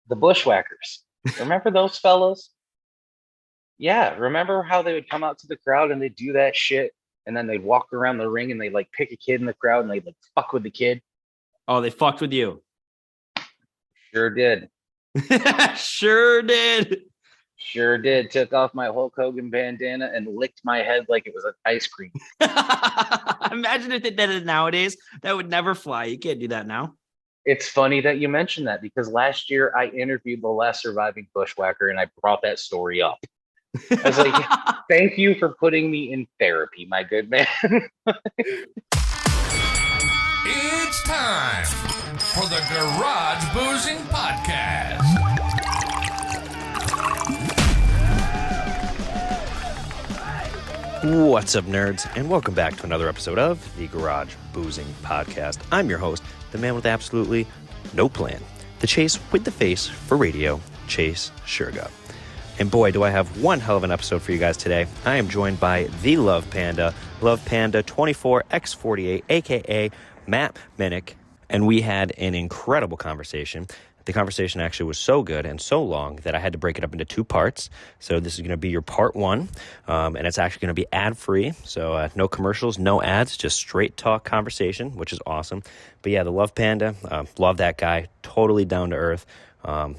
The bushwackers. Remember those fellows? Yeah, remember how they would come out to the crowd and they'd do that shit, and then they'd walk around the ring and they'd like pick a kid in the crowd and they'd like fuck with the kid. Oh, they fucked with you. Sure did. Sure did. Sure did. Took off my Hulk Hogan bandana and licked my head like it was ice cream. Imagine if they did it nowadays. That would never fly. You can't do that now. It's funny that you mentioned that because last year I interviewed the last surviving bushwhacker and I brought that story up. I was like, thank you for putting me in therapy, my good man. It's time for the Garage Boozing Podcast. What's up, nerds, and welcome back to another episode of the Garage Boozing Podcast. I'm your host, the man with absolutely no plan, the Chase with the face for radio, Chase Sherga. And boy, do I have one hell of an episode for you guys today. I am joined by the Love Panda, LovePanda24x48, aka Matt Minnick, and we had an incredible conversation. The conversation actually was so good and so long that I had to break it up into two parts. So this is going to be your part one, and it's actually going to be ad-free. So no commercials, no ads, just straight talk conversation, which is awesome. But yeah, the Love Panda, love that guy, totally down to earth,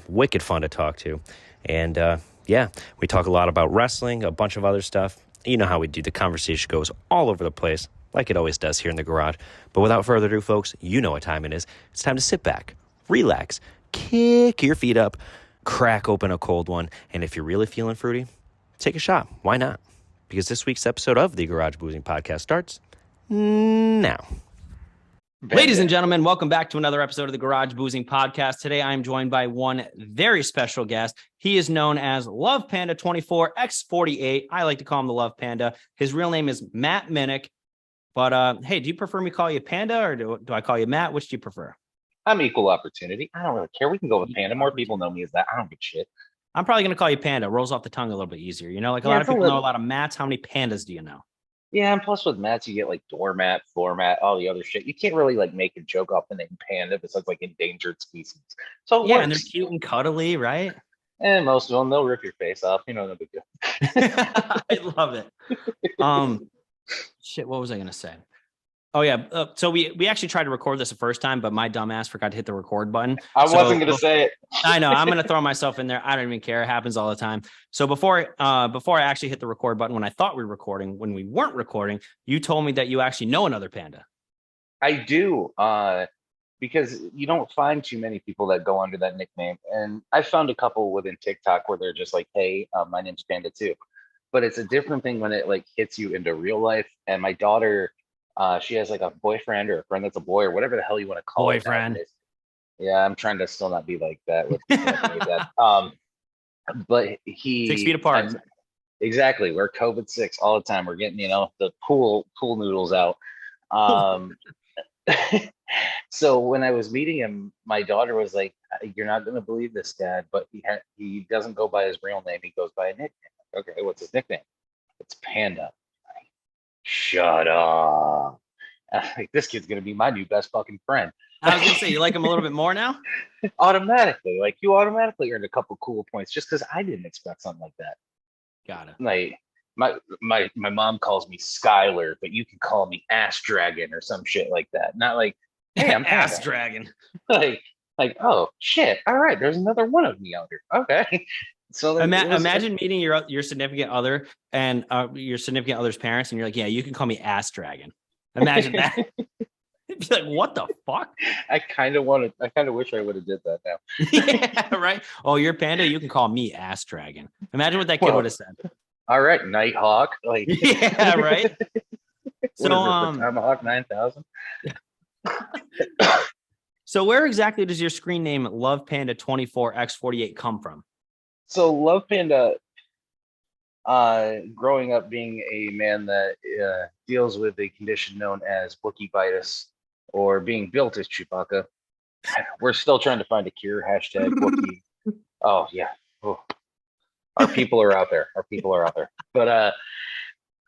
wicked fun to talk to. And yeah, we talk a lot about wrestling, a bunch of other stuff. You know how we do. The conversation goes all over the place, like it always does here in the garage. But without further ado, folks, you know what time it is. It's time to sit back, relax, kick your feet up, crack open a cold one, and if you're really feeling fruity, take a shot. Why not? Because this week's episode of the Garage Boozing Podcast starts now. Ladies and gentlemen, welcome back to another episode of the Garage Boozing Podcast. Today, I am joined by one very special guest. He is known as LovePanda24x48. I like to call him the Love Panda. His real name is Matt Minnick. But hey, do you prefer me call you Panda or do I call you Matt? Which do you prefer? I'm equal opportunity. I don't really care. We can go with Panda. More people know me as that. I don't give a shit. I'm probably going to call you Panda. Rolls off the tongue a little bit easier. You know, like a lot of people know a lot of Matts. How many Pandas do you know? Yeah, and plus with Matts, you get like doormat, floor mat, all the other shit. You can't really like make a joke off the name Panda besides like endangered species. So yeah, and they're cute and cuddly, right? And most of them, they'll rip your face off. You know, no big deal. I love it. Shit, what was I going to say? Oh, yeah. So we actually tried to record this the first time, but my dumbass forgot to hit the record button. I wasn't going to say it. I know. I'm going to throw myself in there. I don't even care. It happens all the time. So before I actually hit the record button, when I thought we were recording, when we weren't recording, you told me that you actually know another Panda. I do, because you don't find too many people that go under that nickname. And I found a couple within TikTok where they're just like, hey, my name's Panda too. But it's a different thing when it like hits you into real life. And my daughter... she has like a boyfriend or a friend that's a boy or whatever the hell you want to call it. Boyfriend. Yeah, I'm trying to still not be like that with that. But he 6 feet apart. Exactly. We're COVID-6 all the time. We're getting, the pool noodles out. So when I was meeting him, my daughter was like, "You're not going to believe this, Dad, but he doesn't go by his real name. He goes by a nickname." Okay, what's his nickname? It's Panda. Shut up. Like, this kid's gonna be my new best fucking friend. I was gonna say, you like him a little bit more now? Automatically. Like, you automatically earned a couple cool points just because I didn't expect something like that. Got it. Like my mom calls me Skylar, but you can call me Ass Dragon or some shit like that. Not like, hey, I'm Ass Dragon. Like, oh shit. All right, there's another one of me out here. Okay. So imagine meeting your significant other and your significant other's parents, and you're like, "Yeah, you can call me Ass Dragon." Imagine that. It'd be like, what the fuck? I kind of wish I would have did that now. Yeah, right. Oh, you're Panda. You can call me Ass Dragon. Imagine what that kid would have said. All right, Nighthawk. Like, yeah, right. So, Tomahawk 9000. So, where exactly does your screen name LovePanda24x48 come from? So Love Panda, growing up being a man that deals with a condition known as Wookieeitis, or being built as Chewbacca, we're still trying to find a cure. Hashtag Wookiee. Oh yeah, oh. Our people are out there. But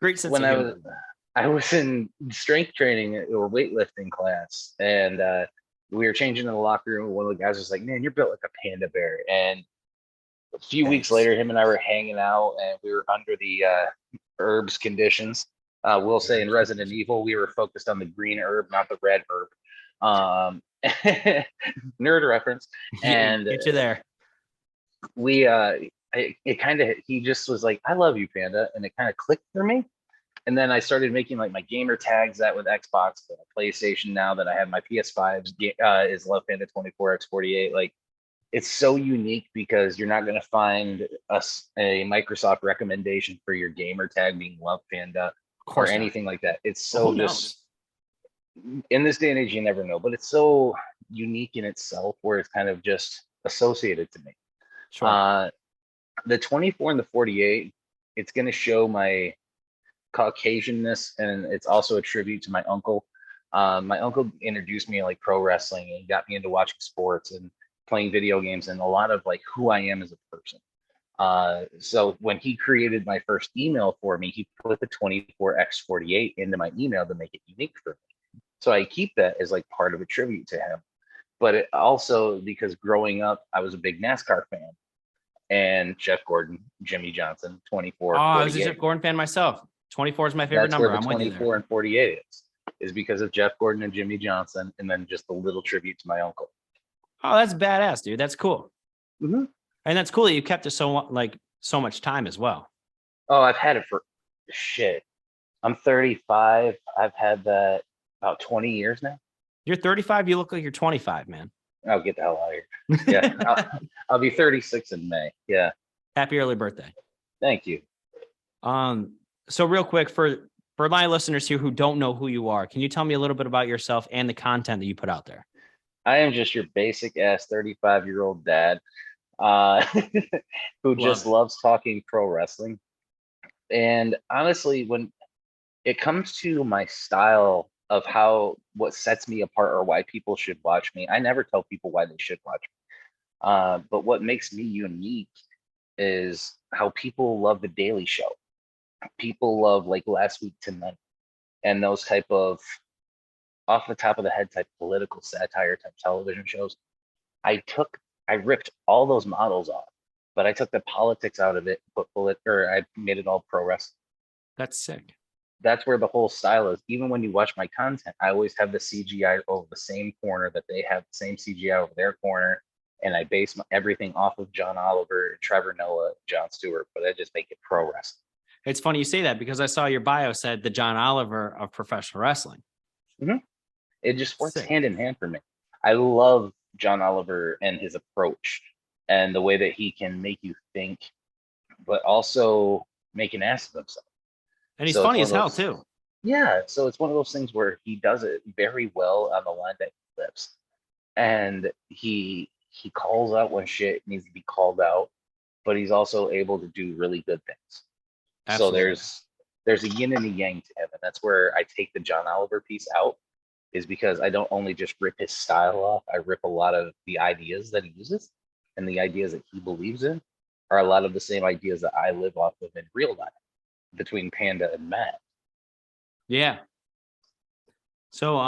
great sense when of humor. I was in strength training or weightlifting class, and we were changing in the locker room. One of the guys was like, "Man, you're built like a panda bear." And a few weeks Thanks. later, him and I were hanging out, and we were under the herbs conditions. We'll say in Resident Evil, we were focused on the green herb, not the red herb. Um, nerd reference. And Get you there. we, it kind of, he just was like, "I love you, Panda," and it kind of clicked for me. And then I started making like my gamer tags that with Xbox, PlayStation. Now that I have my PS5's is LovePanda24x48. Like, it's so unique because you're not going to find a Microsoft recommendation for your gamer tag being Love Panda Of or course not. anything like that. It's Well, so who just knows? in this day and age, you never know, but it's so unique in itself where it's kind of just associated to me. Sure. The 24 and the 48, it's going to show my Caucasianness, and it's also a tribute to my uncle. My uncle introduced me to like pro wrestling and got me into watching sports and playing video games and a lot of like who I am as a person. So when he created my first email for me, he put the 24x48 into my email to make it unique for me. So I keep that as like part of a tribute to him. But it also, because growing up, I was a big NASCAR fan, and Jeff Gordon, Jimmy Johnson, Oh, 24, I was a 48. Jeff Gordon fan myself. 24 is my favorite That's where number. the I'm with you there. 24 and 48 is because of Jeff Gordon and Jimmy Johnson, and then just a little tribute to my uncle. Oh, that's badass, dude. That's cool. Mm-hmm. And that's cool that you kept it so much time as well. Oh, I've had it for shit. I'm 35. I've had that about 20 years now. You're 35. You look like you're 25, man. I'll get the hell out of here. Yeah, I'll be 36 in May. Yeah. Happy early birthday. Thank you. So real quick for my listeners here who don't know who you are, can you tell me a little bit about yourself and the content that you put out there? I am just your basic ass 35-year-old dad who just loves talking pro wrestling. And honestly, when it comes to my style of what sets me apart or why people should watch me, I never tell people why they should watch me. But what makes me unique is how people love the Daily Show. People love like Last Week Tonight and those type of off the top of the head type political satire type television shows. I ripped all those models off, but I took the politics out of it, I made it all pro wrestling. That's sick. That's where the whole style is. Even when you watch my content, I always have the CGI over the same corner that they have the same CGI over their corner. And I base everything off of John Oliver, Trevor Noah, Jon Stewart, but I just make it pro wrestling. It's funny you say that because I saw your bio said the John Oliver of professional wrestling. Mm-hmm. It just works Sick. hand in hand for me. I love John Oliver and his approach and the way that he can make you think, but also make an ass of himself. And he's funny as hell too. Yeah. So it's one of those things where he does it very well on the line that he lives. And he calls out when shit needs to be called out, but he's also able to do really good things. Absolutely. So there's a yin and a yang to him. And that's where I take the John Oliver piece out, is because I don't only just rip his style off, I rip a lot of the ideas that he uses, and the ideas that he believes in are a lot of the same ideas that I live off of in real life between Panda and Matt. Yeah. So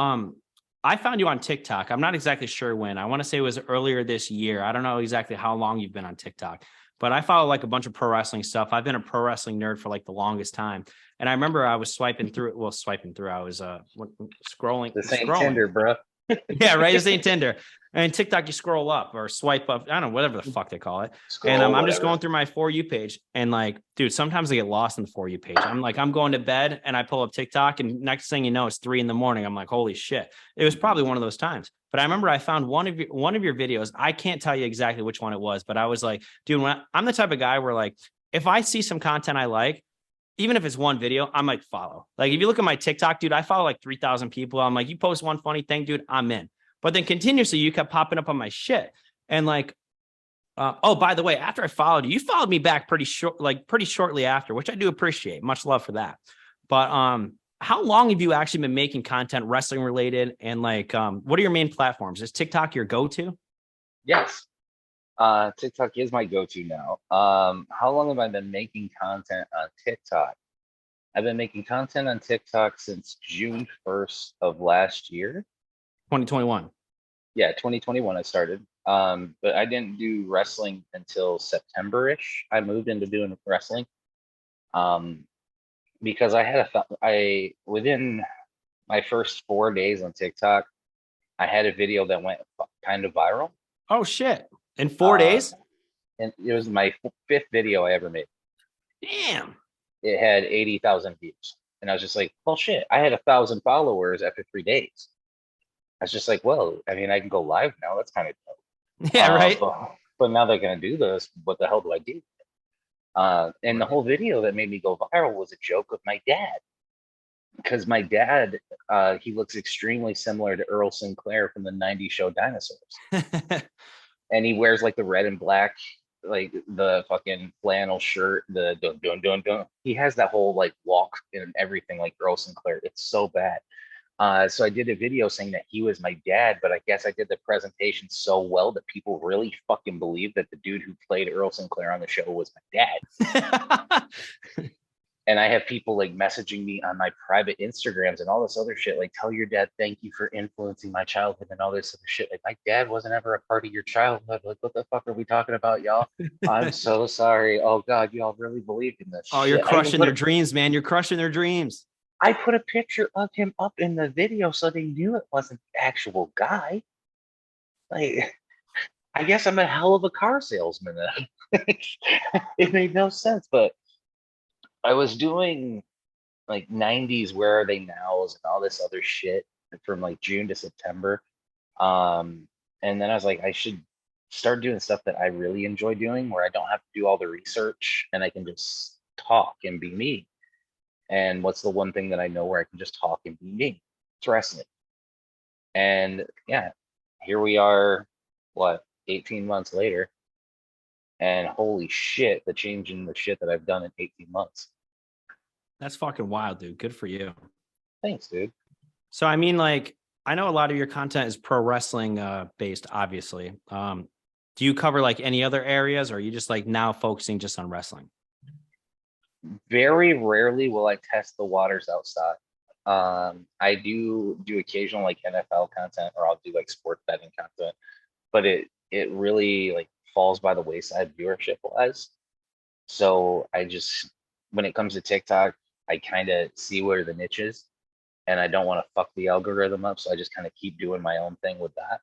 I found you on TikTok. I'm not exactly sure when. I want to say it was earlier this year. I don't know exactly how long you've been on TikTok, but I follow like a bunch of pro wrestling stuff. I've been a pro wrestling nerd for like the longest time. And I remember I was swiping through it. Well, I was scrolling. This ain't Tinder, bro. Yeah, right. This ain't Tinder. And TikTok, you scroll up or swipe up. I don't know, whatever the fuck they call it. I'm just going through my For You page. And like, dude, sometimes I get lost in the For You page. I'm going to bed and I pull up TikTok. And next thing you know, it's 3 a.m. I'm like, holy shit. It was probably one of those times. But I remember I found one of your videos. I can't tell you exactly which one it was, but I was like, dude, I'm the type of guy where like, if I see some content I like, even if it's one video, I might follow. Like if you look at my TikTok, dude, I follow like 3,000 people. I'm like, you post one funny thing, dude, I'm in. But then continuously, you kept popping up on my shit. And like, oh, by the way, after I followed you, you followed me back pretty shortly after, which I do appreciate. Much love for that. But how long have you actually been making content wrestling related? And like, what are your main platforms? Is TikTok your go-to? Yes. TikTok is my go-to now. How long have I been making content on TikTok? I've been making content on TikTok since June 1st of last year. 2021. Yeah, 2021 I started. But I didn't do wrestling until September-ish. I moved into doing wrestling. Um, because I had within my first 4 days on TikTok, I had a video that went kind of viral. Oh shit! In 4 days? And it was my fifth video I ever made. Damn. It had 80,000 views, and I was just like, well, shit. I had 1,000 followers after 3 days. I was just like, well, I mean, I can go live now. That's kind of dope. Yeah, right. But now they're gonna do this. What the hell do I do? And the whole video that made me go viral was a joke with my dad, because my dad, he looks extremely similar to Earl Sinclair from the '90s show Dinosaurs, and he wears like the red and black, like the fucking flannel shirt, the dun dun dun dun. He has that whole like walk and everything like Earl Sinclair. It's so bad. So I did a video saying that he was my dad, but I guess I did the presentation so well that people really fucking believed that the dude who played Earl Sinclair on the show was my dad. And I have people like messaging me on my private Instagrams and all this other shit, like, tell your dad thank you for influencing my childhood and all this other shit. Like, my dad wasn't ever a part of your childhood. Like, what the fuck are we talking about, y'all? I'm so sorry. Oh God, y'all really believed in this. Oh, shit. you're crushing their dreams, man. You're crushing their dreams. I put a picture of him up in the video so they knew it wasn't the actual guy. Like, I guess I'm a hell of a car salesman. It made no sense, but I was doing like '90s Where Are They Nows and all this other shit from like June to September. And then I was like, I should start doing stuff that I really enjoy doing, where I don't have to do all the research and I can just talk and be me. And what's the one thing that I know where I can just talk and be me? It's wrestling. And yeah, here we are, 18 months later. And holy shit, the change in the shit that I've done in 18 months. That's fucking wild, dude. Good for you. Thanks, dude. So, I mean, like, I know a lot of your content is pro wrestling based, obviously. Do you cover like any other areas, or are you just like now focusing just on wrestling? Very rarely will I test the waters outside. I do occasional like NFL content, or I'll do like sports betting content, but it really like falls by the wayside viewership wise. So I just, when it comes to TikTok, I kind of see where the niche is, and I don't want to fuck the algorithm up. So I just kind of keep doing my own thing with that.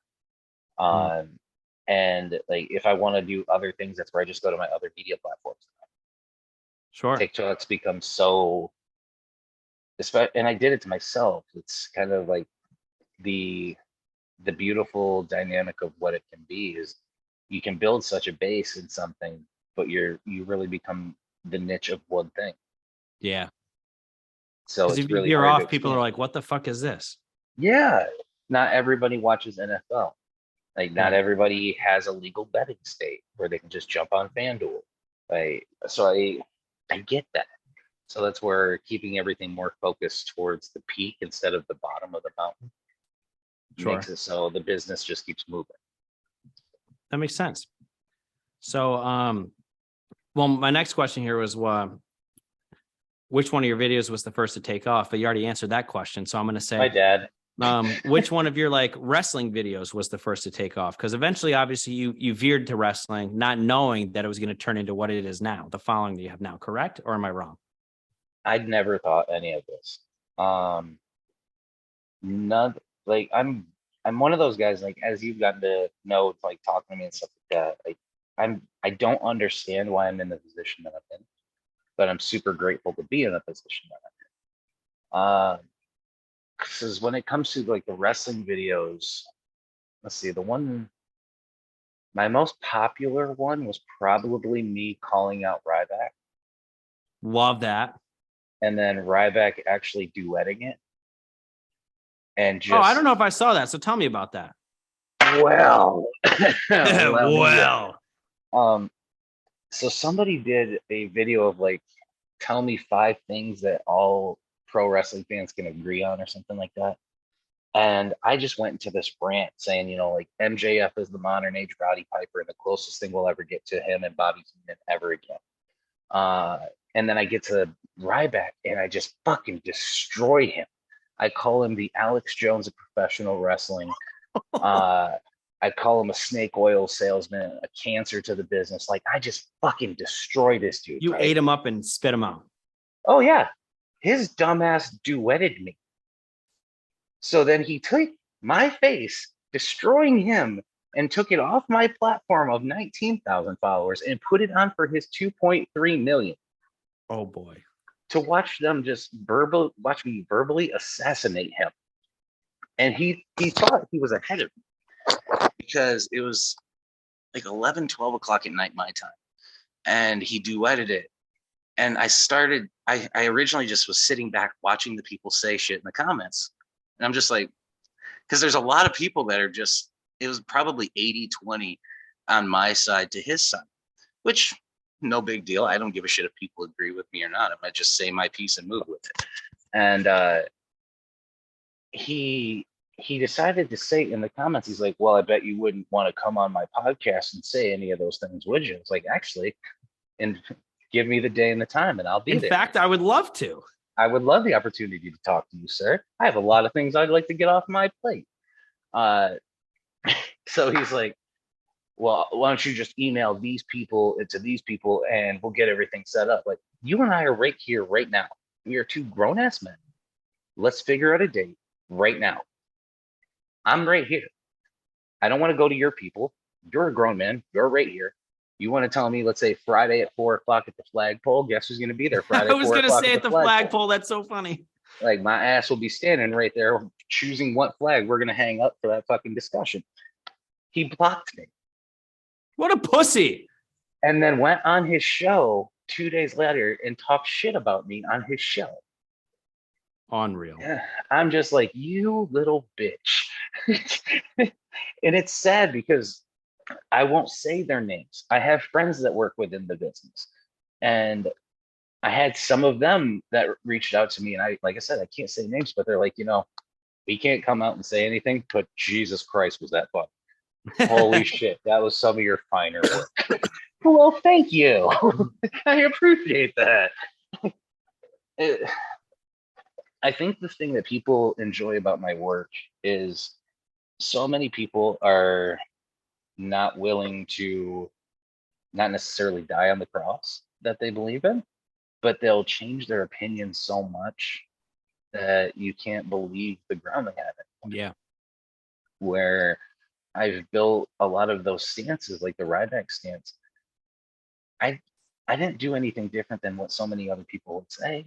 And like, if I want to do other things, that's where I just go to my other media platforms. Sure. TikTok's become so, and I did it to myself. It's kind of like the beautiful dynamic of what it can be is you can build such a base in something, but you really become the niche of one thing. Yeah. So it's if really you're hard off, people explain. are like, what the fuck is this? Yeah. Not everybody watches NFL. Like, not everybody has a legal betting state where they can just jump on FanDuel. So I get that. So that's where keeping everything more focused towards the peak instead of the bottom of the mountain makes it so the business just keeps moving. That makes sense. So, well, my next question here was, which one of your videos was the first to take off? But you already answered that question. So I'm going to say, my dad. Which one of your like wrestling videos was the first to take off? Because eventually, obviously, you veered to wrestling, not knowing that it was going to turn into what it is now, the following that you have now. Correct, or am I wrong? I'd never thought any of this. None. Like, I'm one of those guys. Like, as you've gotten to know, like talking to me and stuff like that. Like, I don't understand why I'm in the position that I'm in, but I'm super grateful to be in the position that I'm in. Because when it comes to like the wrestling videos, let's see, my most popular one was probably me calling out Ryback. Love that. And then Ryback actually duetting it. And just, I don't know if I saw that. So tell me about that. Well, well. So somebody did a video of like, tell me 5 things that all pro wrestling fans can agree on, or something like that. And I just went into this rant saying, you know, like, MJF is the modern age Roddy Piper, and the closest thing we'll ever get to him and Bobby Heenan ever again. And then I get to Ryback and I just fucking destroy him. I call him the Alex Jones of professional wrestling. I call him a snake oil salesman, a cancer to the business. Like, I just fucking destroy this dude. You right? ate him up and spit him out. Oh yeah, his dumbass duetted me. So then he took my face, destroying him, and took it off my platform of 19,000 followers and put it on for his 2.3 million. Oh boy. To watch them just watch me verbally assassinate him. And he thought he was ahead of me because it was like 11, 12 o'clock at night, my time. And he duetted it. And I originally just was sitting back watching the people say shit in the comments. And I'm just like, because there's a lot of people that are just, it was probably 80-20 on my side to his side, which no big deal. I don't give a shit if people agree with me or not. I might just say my piece and move with it. And he decided to say in the comments, he's like, well, I bet you wouldn't want to come on my podcast and say any of those things, would you? It's like, actually, and give me the day and the time and I'll be there. In fact, I would love to. I would love the opportunity to talk to you, sir. I have a lot of things I'd like to get off my plate. So he's like, well, why don't you just email these people to these people and we'll get everything set up. Like, you and I are right here, right now. We are two grown-ass men. Let's figure out a date right now. I'm right here. I don't want to go to your people. You're a grown man. You're right here. You want to tell me, let's say Friday at 4 o'clock at the flagpole? Guess who's going to be there Friday? I was going to say at the flagpole. That's so funny. Like, my ass will be standing right there choosing what flag we're going to hang up for that fucking discussion. He blocked me. What a pussy. And then went on his show 2 days later and talked shit about me on his show. Unreal. Yeah, I'm just like, you little bitch. And it's sad because I won't say their names. I have friends that work within the business. And I had some of them that reached out to me. And like I said, I can't say names, but they're like, we can't come out and say anything, but Jesus Christ, was that fun. Holy shit, that was some of your finer work. Well, thank you. I appreciate that. I think the thing that people enjoy about my work is so many people are not willing to not necessarily die on the cross that they believe in, but they'll change their opinion so much that you can't believe the ground they have it. Yeah. Where I've built a lot of those stances, like the Ryback stance. I didn't do anything different than what so many other people would say.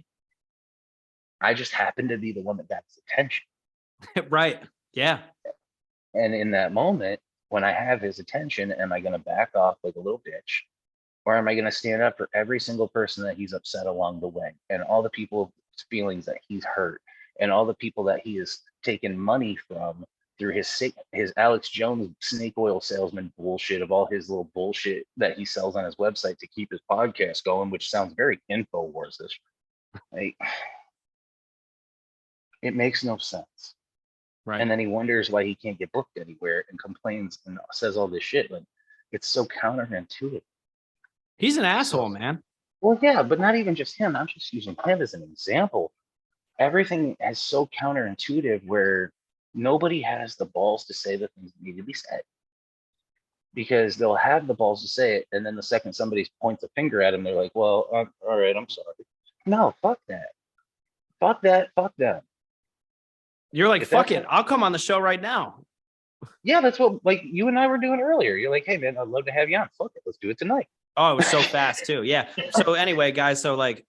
I just happened to be the one that got his attention. Right. Yeah. And in that moment, when I have his attention, am I going to back off like a little bitch? Or am I going to stand up for every single person that he's upset along the way and all the people's feelings that he's hurt and all the people that he has taken money from through his Alex Jones snake oil salesman bullshit of all his little bullshit that he sells on his website to keep his podcast going, which sounds very InfoWars-ish. Like, it makes no sense. Right. And then he wonders why he can't get booked anywhere and complains and says all this shit. Like, it's so counterintuitive. He's an asshole, man. Well, yeah, but not even just him. I'm just using him as an example. Everything is so counterintuitive where nobody has the balls to say the things that need to be said. Because they'll have the balls to say it, and then the second somebody points a finger at them, they're like, well, all right, I'm sorry. No, fuck that. Fuck that, fuck them. You're like, fuck it. I'll come on the show right now. Yeah, that's what, like, you and I were doing earlier. You're like, hey, man, I'd love to have you on. Fuck it. Let's do it tonight. Oh, it was so fast, too. Yeah. So anyway, guys, so like,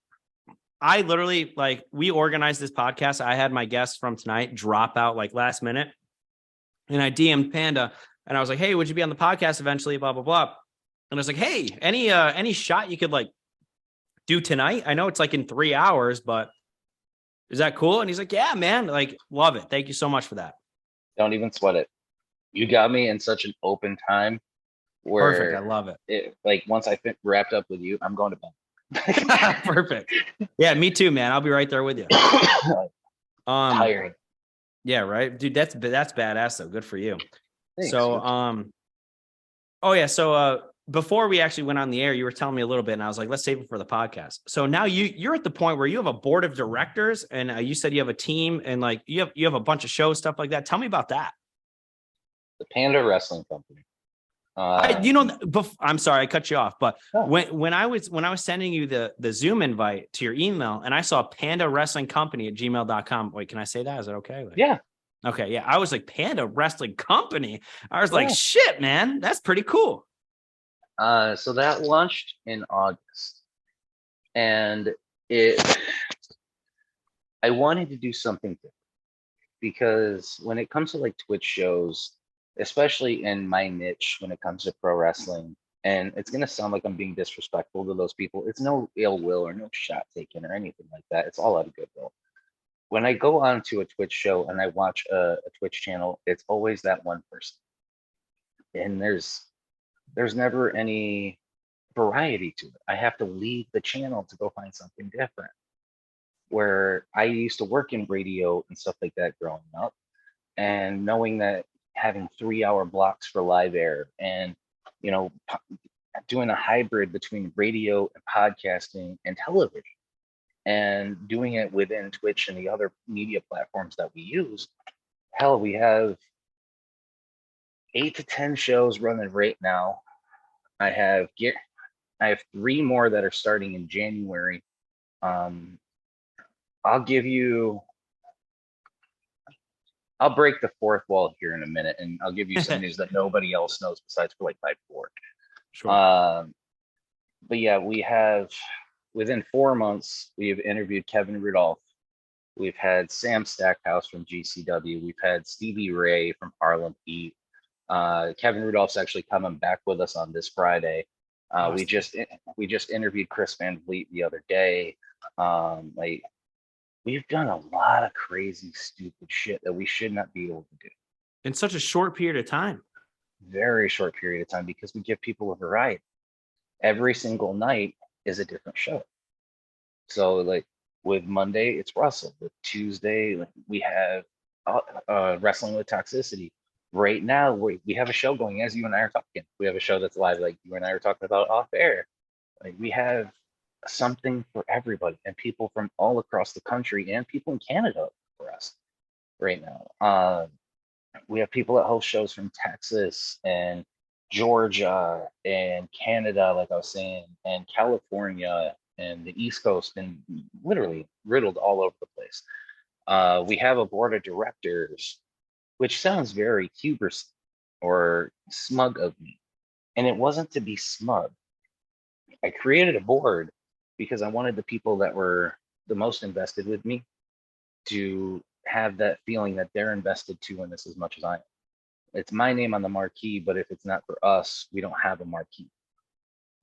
I literally, like, we organized this podcast. I had my guests from tonight drop out like last minute. And I DM'd Panda and I was like, hey, would you be on the podcast eventually? Blah, blah, blah. And I was like, hey, any shot you could like do tonight? I know it's like in 3 hours, but is that cool? And he's like, yeah, man, like, love it. Thank you so much for that. Don't even sweat it. You got me in such an open time where perfect. I love it. Like, once I wrapped up with you, I'm going to bed. Perfect. Yeah, me too, man. I'll be right there with you. Tiring. Yeah, right, dude. That's badass though. Good for you. Thanks. So, oh yeah. So, before we actually went on the air, you were telling me a little bit, and I was like, let's save it for the podcast. So now you're at the point where you have a board of directors, and you said you have a team, and like you have a bunch of shows, stuff like that. Tell me about that. The Panda Wrestling Company. I'm sorry, I cut you off, but Oh. when I was sending you the Zoom invite to your email and I saw Panda Wrestling Company at gmail.com. Wait, can I say that? Is that okay? Yeah. Okay. Yeah. I was like, Panda Wrestling Company. I was like, shit, man, that's pretty cool. So that launched in August, and I wanted to do something different because when it comes to like Twitch shows, especially in my niche, when it comes to pro wrestling, and it's going to sound like I'm being disrespectful to those people. It's no ill will or no shot taken or anything like that. It's all out of goodwill. When I go on to a Twitch show and I watch a Twitch channel, it's always that one person. And there's never any variety to it. I have to leave the channel to go find something different. Where I used to work in radio and stuff like that growing up, and knowing that having 3-hour blocks for live air and, you know, doing a hybrid between radio and podcasting and television and doing it within Twitch and the other media platforms that we use. Hell, we have 8 to 10 shows running right now. I have 3 more that are starting in January. I'll break the fourth wall here in a minute, and I'll give you some news that nobody else knows besides for like Type 4. Sure. But yeah, we have, within 4 months, we have interviewed Kevin Rudolph. We've had Sam Stackhouse from GCW. We've had Stevie Ray from Harlem Heat. Kevin Rudolph's actually coming back with us on this Friday. Awesome. We just interviewed Chris Van Vliet the other day. We've done a lot of crazy, stupid shit that we should not be able to do in such a short period of time. Very short period of time, because we give people a variety. Every single night is a different show. So like with Monday, it's Russell. With Tuesday, we have Wrestling with Toxicity. Right now, we have a show going as you and I are talking. We have a show that's live, like you and I are talking about off air. Like we have something for everybody, and people from all across the country and people in Canada for us right now. We have people that host shows from Texas and Georgia and Canada, like I was saying, and California and the East Coast, and literally riddled all over the place. We have a board of directors, which sounds very hubris or smug of me. And it wasn't to be smug. I created a board because I wanted the people that were the most invested with me to have that feeling that they're invested too in this as much as I am. It's my name on the marquee, but if it's not for us, we don't have a marquee.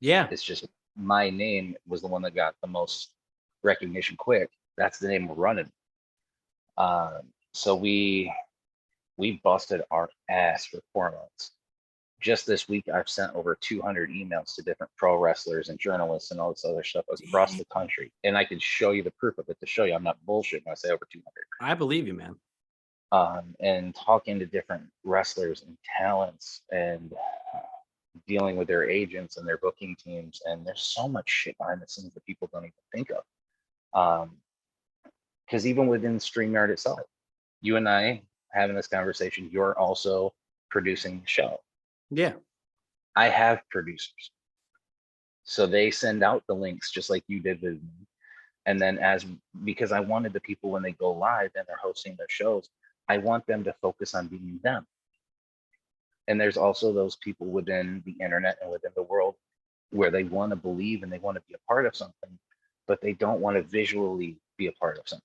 Yeah. It's just my name was the one that got the most recognition quick. That's the name we're running. So we busted our ass for 4 months. Just this week, I've sent over 200 emails to different pro wrestlers and journalists and all this other stuff across the country. And I can show you the proof of it to show you I'm not bullshitting when I say over 200. I believe you, man. And talking to different wrestlers and talents and dealing with their agents and their booking teams. And there's so much shit behind the scenes that people don't even think of. Because even within StreamYard itself, you and I having this conversation, you're also producing the show. Yeah. I have producers. So they send out the links just like you did with me. And then because I wanted the people when they go live and they're hosting their shows, I want them to focus on being them. And there's also those people within the internet and within the world where they want to believe and they want to be a part of something, but they don't want to visually be a part of something.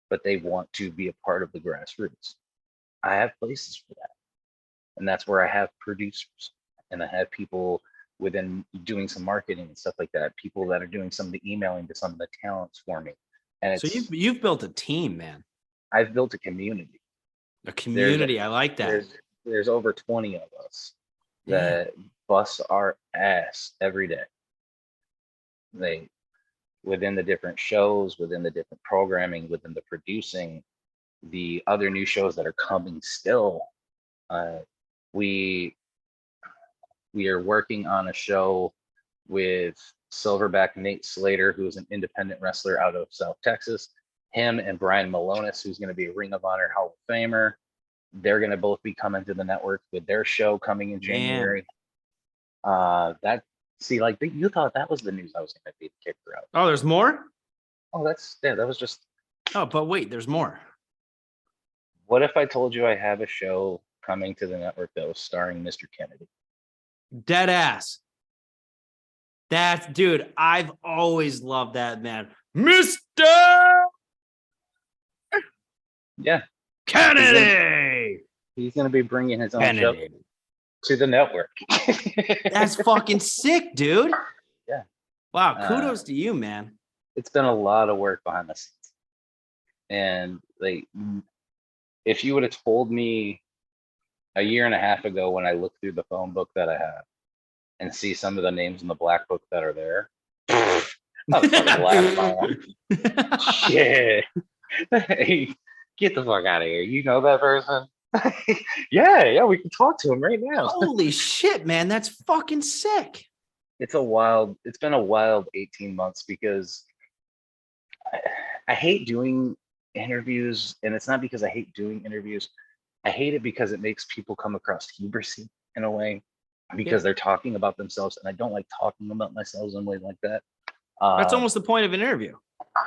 But they want to be a part of the grassroots. I have places for that. And that's where I have producers and I have people within doing some marketing and stuff like that, people that are doing some of the emailing to some of the talents for me. And so you've built a team, man. I've built a community. A community. I like that. There's over 20 of us that bust our ass every day. Within the different shows, within the different programming, within the producing, the other new shows that are coming still. We are working on a show with Silverback Nate Slater, who's an independent wrestler out of South Texas. Him and Brian Malonis, who's going to be a Ring of Honor Hall of Famer. they're going to both be coming to the network with their show coming in January. You thought that was the news I was going to be kicked out. Oh, there's more? Oh, that was just. Oh, but wait, there's more. What if I told you I have a show coming to the network that was starring Mr. Kennedy? Dead ass. Dude, I've always loved that man. Mr. Yeah. Kennedy. He's going to be bringing his own Kennedy. show to the network. That's fucking sick, dude. Yeah. Wow, kudos to you, man. It's been a lot of work behind the scenes. And if you would have told me a year and a half ago when I looked through the phone book that I have and see some of the names in the black book that are there, I was fucking laughing. Shit. Hey, get the fuck out of here. You know that person? Yeah, we can talk to him right now. Holy shit, man. That's fucking sick. It's been a wild 18 months because I hate doing interviews, and it's not because I hate doing interviews. I hate it because it makes people come across hubrisy in a way because they're talking about themselves, and I don't like talking about myself in ways like that. That's almost the point of an interview.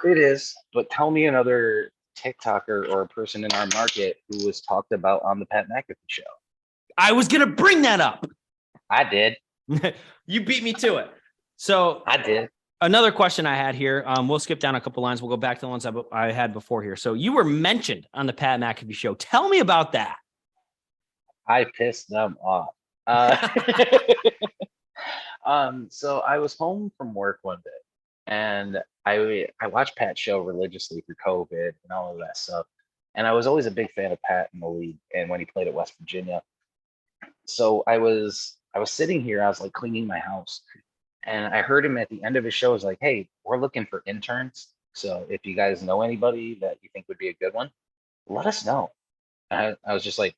It is, but tell me another TikToker or a person in our market who was talked about on the Pat McAfee show. I was going to bring that up. I did. You beat me to it. So I did. Another question I had here. We'll skip down a couple lines. We'll go back to the ones I had before here. So you were mentioned on the Pat McAfee show. Tell me about that. I pissed them off. So I was home from work one day, and I watched Pat's show religiously through COVID and all of that stuff. And I was always a big fan of Pat in the league and when he played at West Virginia. So I was sitting here, I was like cleaning my house, and I heard him at the end of his show was like, "Hey, we're looking for interns. So if you guys know anybody that you think would be a good one, let us know." And I was just like,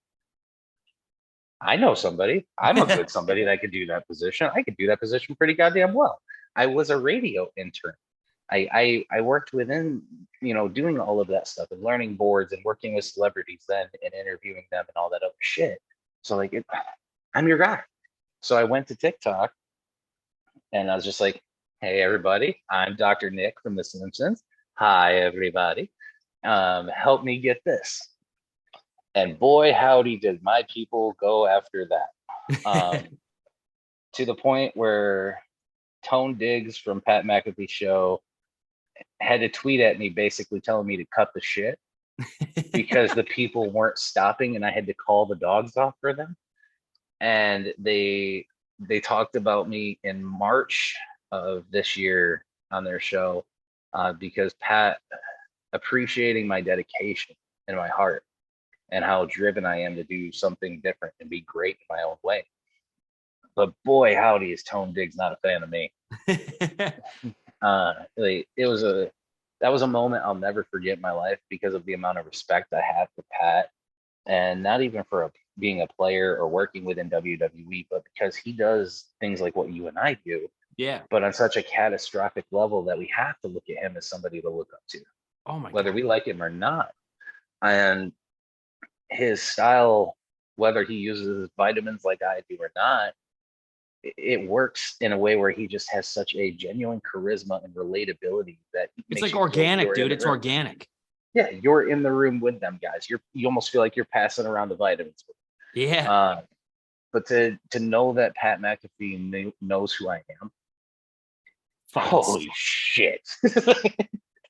I know somebody. I'm a good somebody that could do that position. I could do that position pretty goddamn well. I was a radio intern. I worked within, doing all of that stuff and learning boards and working with celebrities then and interviewing them and all that other shit. So I'm your guy. So I went to TikTok and I was just like, "Hey everybody, I'm Dr. Nick from The Simpsons. Hi everybody. Help me get this." And boy, howdy, did my people go after that. To the point where Tone Diggs from Pat McAfee show had to tweet at me basically telling me to cut the shit because the people weren't stopping and I had to call the dogs off for them. And they talked about me in March of this year on their show because Pat appreciating my dedication and my heart and how driven I am to do something different and be great in my own way. But boy, howdy, is Tone Diggs not a fan of me. That was a moment I'll never forget in my life because of the amount of respect I have for Pat, and not even for being a player or working within WWE, but because he does things like what you and I do. Yeah. But on such a catastrophic level that we have to look at him as somebody to look up to. Oh my whether God. we like him or not. And his style, whether he uses vitamins like I do or not, it works in a way where he just has such a genuine charisma and relatability that It's like organic, dude. It's organic. Yeah, you're in the room with them guys. You almost feel like you're passing around the vitamins. Yeah. But to know that Pat McAfee knows who I am, holy shit!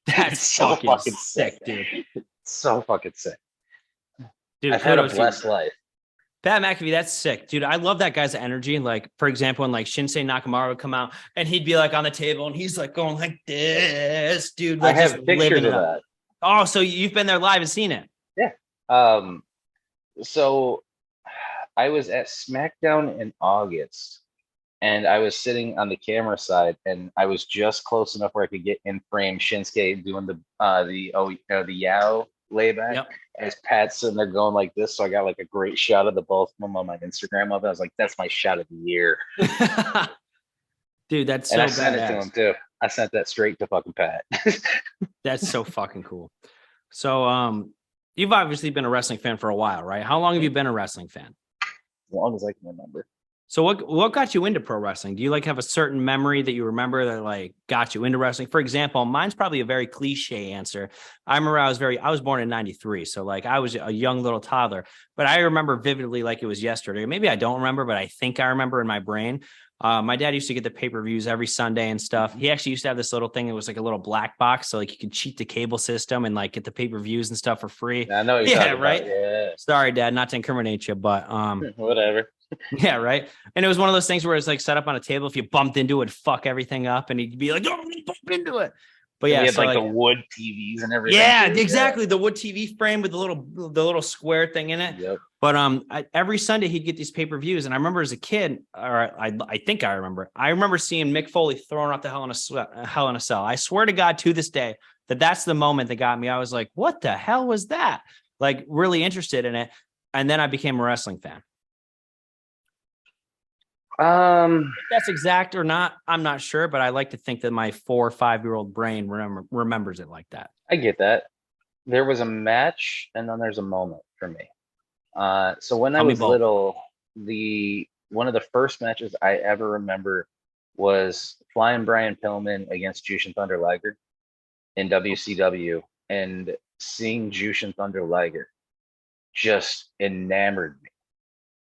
That's so fucking sick, dude. So fucking sick. Dude, I've had a blessed life. Pat McAfee, that's sick, dude. I love that guy's energy. Like, for example, when like Shinsei Nakamura would come out and he'd be like on the table and he's like going like this, dude. Like, I have pictures of that. Oh, so you've been there live and seen it? Yeah. So I was at SmackDown in August, and I was sitting on the camera side, and I was just close enough where I could get in frame Shinsuke doing the Yao layback as Pat's sitting there going like this. So I got like a great shot of the both of them on my Instagram of it. I was like, that's my shot of the year. Dude, that's and so I sent it to him too. I sent that straight to fucking Pat. That's so fucking cool. So You've obviously been a wrestling fan for a while, right? How long have you been a wrestling fan? As long as I can remember. So what got you into pro wrestling? Do you like have a certain memory that you remember that like got you into wrestling? For example, mine's probably a very cliche answer. I remember I was born in 93. So like I was a young little toddler, but I remember vividly like it was yesterday. Maybe I don't remember, but I think I remember in my brain. My dad used to get the pay-per-views every Sunday and stuff. He actually used to have this little thing. It was like a little black box. So like you could cheat the cable system and like get the pay-per-views and stuff for free. Yeah, I know what you're talking right. about. Yeah. Sorry, Dad, not to incriminate you, but whatever. yeah, right. And it was one of those things where it's like set up on a table. If you bumped into it, it'd fuck everything up, and he'd be like, "Don't bump into it." But yeah, we had so like the wood TVs and everything. Yeah, exactly. The wood TV frame with the little square thing in it. Yep. But every Sunday he'd get these pay-per-views, and I remember as a kid, or I think I remember seeing Mick Foley throwing out the Hell in a Cell. I swear to God, to this day, that's the moment that got me. I was like, "What the hell was that?" Like really interested in it, and then I became a wrestling fan. If that's exact or not, I'm not sure, but I like to think that my 4 or 5-year-old brain remembers it like that. I get that. There was a match, and then there's a moment for me. So when I was little, one of the first matches I ever remember was Flying Brian Pillman against Jushin Thunder Liger in WCW, and seeing Jushin Thunder Liger just enamored me.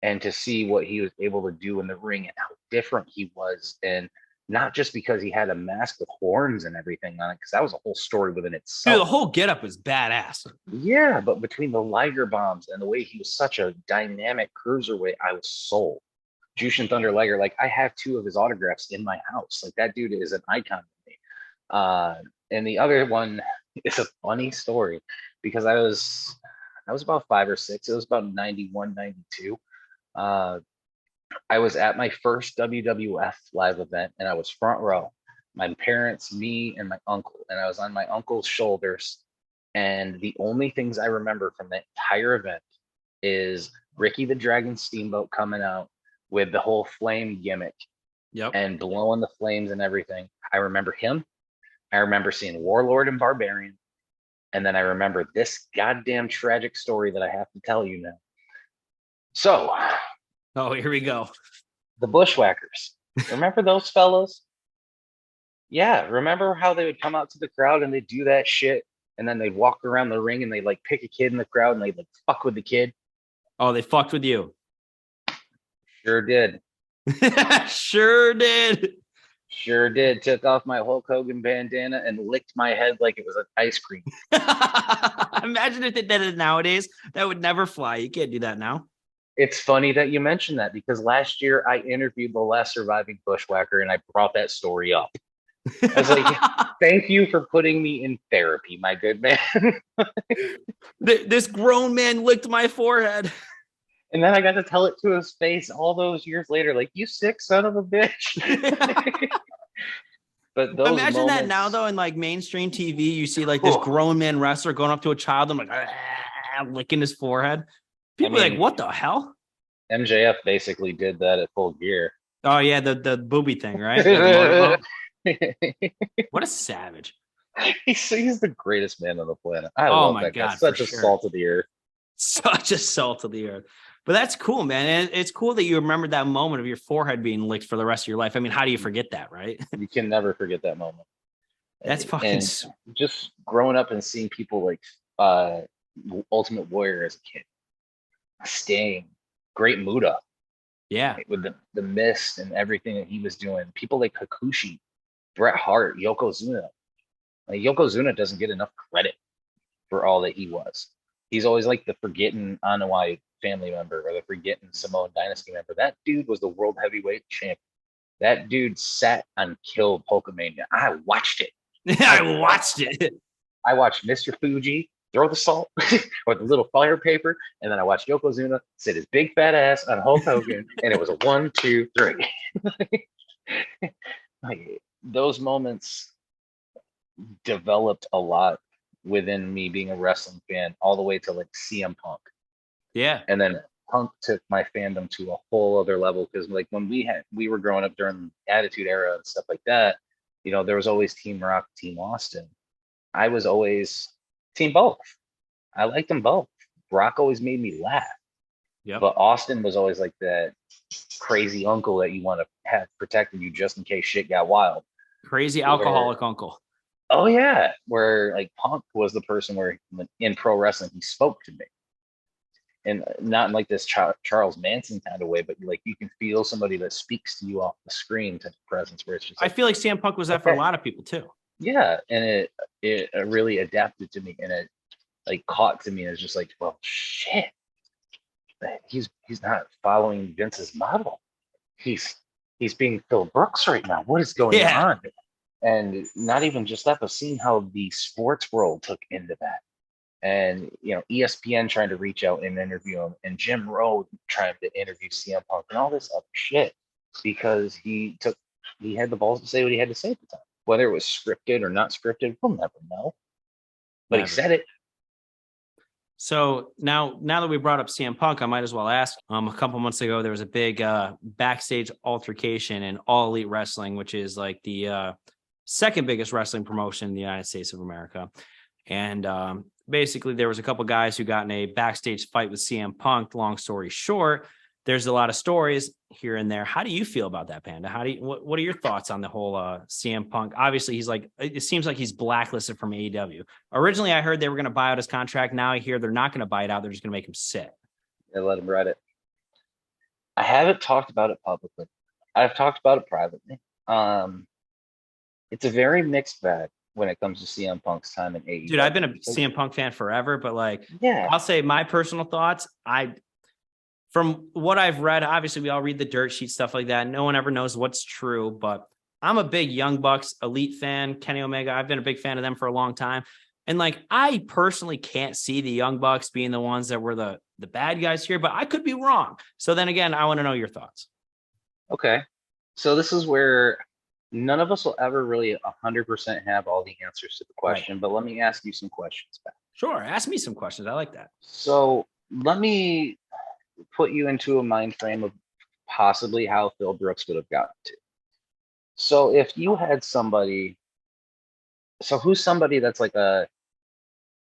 And to see what he was able to do in the ring and how different he was. And not just because he had a mask with horns and everything on it, because that was a whole story within itself. Dude, the whole getup was badass. Yeah, but between the Liger bombs and the way he was such a dynamic cruiserweight, I was sold. Jushin Thunder Liger, like I have 2 of his autographs in my house. Like that dude is an icon to me. And the other one is a funny story because I was about 5 or 6. It was about 91, 92. I was at my first WWF live event, and I was front row. My parents, me, and my uncle, and I was on my uncle's shoulders. And the only things I remember from that entire event is Ricky the Dragon Steamboat coming out with the whole flame gimmick, and blowing the flames and everything. I remember him. I remember seeing Warlord and Barbarian, and then I remember this goddamn tragic story that I have to tell you now. So, here we go. The Bushwackers. Remember those fellows? Yeah, remember how they would come out to the crowd and they'd do that shit, and then they'd walk around the ring and they'd like pick a kid in the crowd and they'd like fuck with the kid? Oh, they fucked with you. Sure did. Sure did. Sure did. Took off my Hulk Hogan bandana and licked my head like it was an ice cream. Imagine if they did it nowadays. That would never fly. You can't do that now. It's funny that you mentioned that because last year I interviewed the last surviving Bushwhacker and I brought that story up. I was like, thank you for putting me in therapy, my good man. This grown man licked my forehead. And then I got to tell it to his face all those years later, like, you sick son of a bitch. But those imagine that now, though, in like mainstream TV, you see like this grown man wrestler going up to a child and like licking his forehead. People are like, what the hell? MJF basically did that at Full Gear. Oh, yeah, the booby thing, right? What a savage. He's the greatest man on the planet. I love that guy. Such a salt of the earth. Such a salt of the earth. But that's cool, man. And it's cool that you remembered that moment of your forehead being licked for the rest of your life. I mean, how do you forget that, right? You can never forget that moment. That's fucking... And just growing up and seeing people like Ultimate Warrior as a kid. Sting, Great Muta. Yeah. With the mist and everything that he was doing. People like Hakushi, Bret Hart, Yokozuna. Like Yokozuna doesn't get enough credit for all that he was. He's always like the forgotten Anoa'i family member or the forgotten Samoan dynasty member. That dude was the world heavyweight champion. That dude sat and killed Hulkamania. I watched it. I watched it. I watched Mr. Fuji throw the salt or the little fire paper, and then I watched Yokozuna sit his big fat ass on Hulk Hogan, and it was a 1, 2, 3. Like, those moments developed a lot within me being a wrestling fan, all the way to like CM Punk. Yeah. And then Punk took my fandom to a whole other level, because like when we were growing up during the Attitude Era and stuff like that, there was always Team Rock, Team Austin. I was always Team both. I liked them both. Brock always made me laugh, Yep. but Austin was always like that crazy uncle that you want to have protecting you just in case shit got wild. Crazy alcoholic uncle. Oh yeah, where like Punk was the person where in pro wrestling he spoke to me, and not in like this Charles Manson kind of way, but like you can feel somebody that speaks to you off the screen type of presence where it's just. I feel like CM Punk was that for a lot of people too. Yeah, and it really adapted to me, and it like caught to me as just like, well, shit, he's not following Vince's model. He's being Phil Brooks right now. What is going on? And not even just that, but seeing how the sports world took into that. And ESPN trying to reach out and interview him, and Jim Rowe trying to interview CM Punk and all this other shit because he had the balls to say what he had to say at the time. Whether it was scripted or not scripted, we'll never know. But he said it. So now that we brought up CM Punk, I might as well ask. A couple months ago, there was a big backstage altercation in All Elite Wrestling, which is like the second biggest wrestling promotion in the United States of America. And basically, there was a couple guys who got in a backstage fight with CM Punk. Long story short, there's a lot of stories here and there. How do you feel about that, Panda? What are your thoughts on the whole CM Punk? Obviously, it seems like he's blacklisted from AEW. Originally, I heard they were going to buy out his contract. Now I hear they're not going to buy it out. They're just going to make him sit. They let him ride it. I haven't talked about it publicly. I've talked about it privately. It's a very mixed bag when it comes to CM Punk's time in AEW. Dude, I've been a CM Punk fan forever, but I'll say my personal thoughts. From what I've read, obviously we all read the dirt sheet, stuff like that. No one ever knows what's true, but I'm a big Young Bucks elite fan, Kenny Omega. I've been a big fan of them for a long time. And I personally can't see the Young Bucks being the ones that were the bad guys here, but I could be wrong. So then again, I want to know your thoughts. Okay. So this is where none of us will ever really 100% have all the answers to the question, but let me ask you some questions back. Sure. Ask me some questions. I like that. So let me put you into a mind frame of possibly how Phil Brooks would have gotten to. So if you had somebody, so who's somebody that's like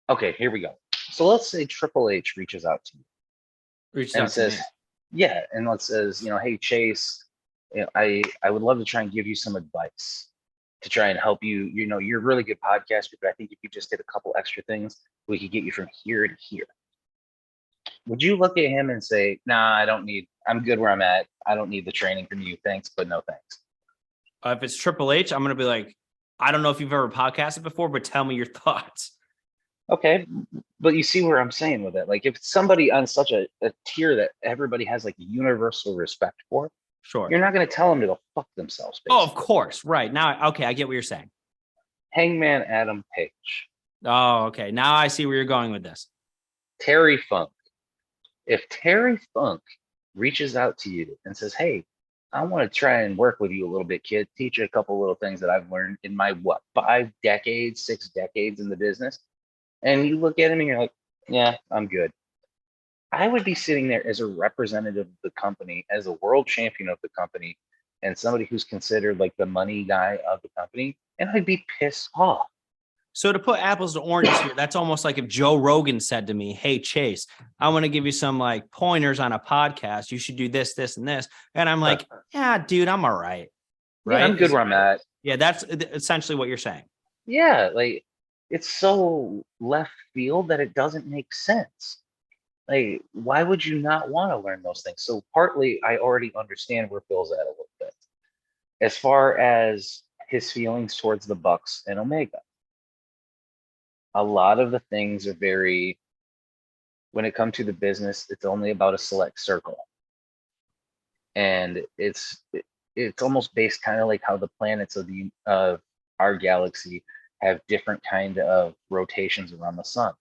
okay, here we go. So let's say Triple H reaches out to you and says, yeah, and says, hey, Chase, I would love to try and give you some advice to try and help you. You're a really good podcaster, but I think if you just did a couple extra things, we could get you from here to here. Would you look at him and say, nah, I'm good where I'm at. I don't need the training from you. Thanks, but no thanks. If it's Triple H, I'm going to be like, I don't know if you've ever podcasted before, but tell me your thoughts. Okay. But you see where I'm saying with it. Like if it's somebody on such a tier that everybody has like universal respect for, sure, you're not going to tell them to go fuck themselves. Basically. Oh, of course. Right. Now, okay, I get what you're saying. Hangman Adam Page. Oh, okay. Now I see where you're going with this. Terry Funk. If Terry Funk reaches out to you and says, hey, I want to try and work with you a little bit, kid, teach you a couple little things that I've learned in my, 6 decades in the business. And you look at him and you're like, yeah, I'm good. I would be sitting there as a representative of the company, as a world champion of the company, and somebody who's considered like the money guy of the company, and I'd be pissed off. So to put apples to oranges here, that's almost like if Joe Rogan said to me, hey, Chase, I want to give you some pointers on a podcast. You should do this, this, and this. And I'm like, yeah, dude, I'm all right. Right. Yeah, I'm good where I'm at. Yeah, that's essentially what you're saying. Yeah. It's so left field that it doesn't make sense. Why would you not want to learn those things? So partly I already understand where Phil's at a little bit. As far as his feelings towards the Bucks and Omega. A lot of the things are when it comes to the business, it's only about a select circle. And it's almost based kind of like how the planets of our galaxy have different kind of rotations around the sun.